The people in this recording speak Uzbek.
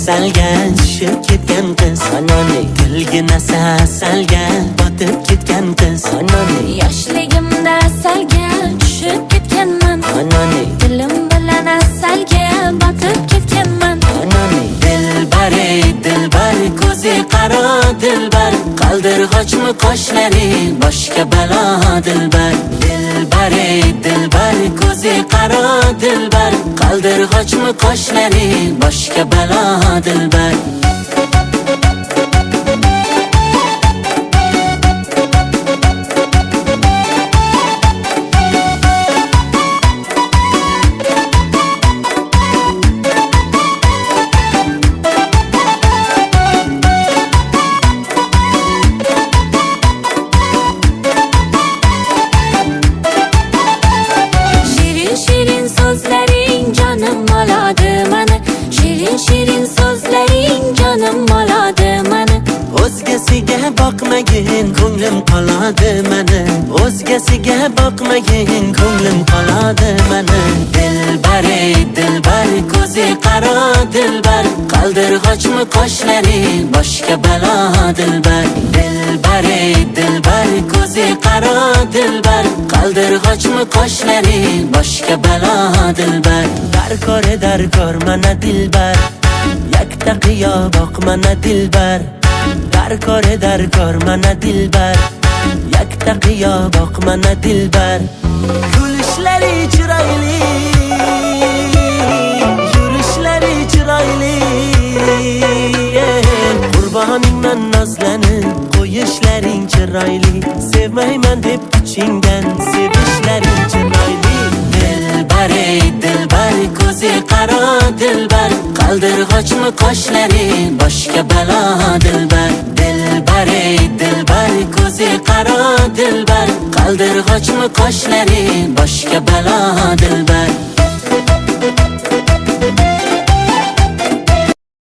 asalga tushib ketgan qiz anoni, tilgina asalga botib ketgan qiz anoni, yoshligimda asalga tushib ketganman anoni, dilim bilan asalga botib ketganman anoni. Dilbar ey dilbar, ko'zi qaro dilbar, qaldirg'ochmi qoshlari boshqa balo dilbar. Dilbar ey dilbar, ko'zi qaro dilbar, qaldirg'ochmi qoshlari boshqa balo dilbar. Shirin so'zlaring jonim oladi mani, shirin so'zlaring jonim oladi mani. O'zgasiga boqmagin ko'nglim qoladi mani, o'zgasiga boqmagin ko'nglim qoladi mani. Dilbar ey dilbar, ko'zi qaro dilbar, qaldirg'ochmi qoshlari boshqa balo dilbar. Dilbar ey dilbar, ko'zi qaro dilbar, qaldirg'ochmi qoshlari boshqa balo dilbar. Darkor mana dilbar, yakta qiyo boq mana dilbar. Darkor mana dilbar, yakta qiyo boq mana dilbar. Kulishlari chiroyli, yurishlari chiroyli, qurboningman nozlanib qo'yishlaring chiroyli, sevmayman deb ichingdan sevishlaring chiroyli. Dilbar ey dilbar, ko'zi qaro dilbar, qaldirg'ochmi qoshlari boshqa balo dilbar. Dilbar ey dilbar, ko'zi qaro dilbar, qaldirg'ochmi qoshlari boshqa balo dilbar.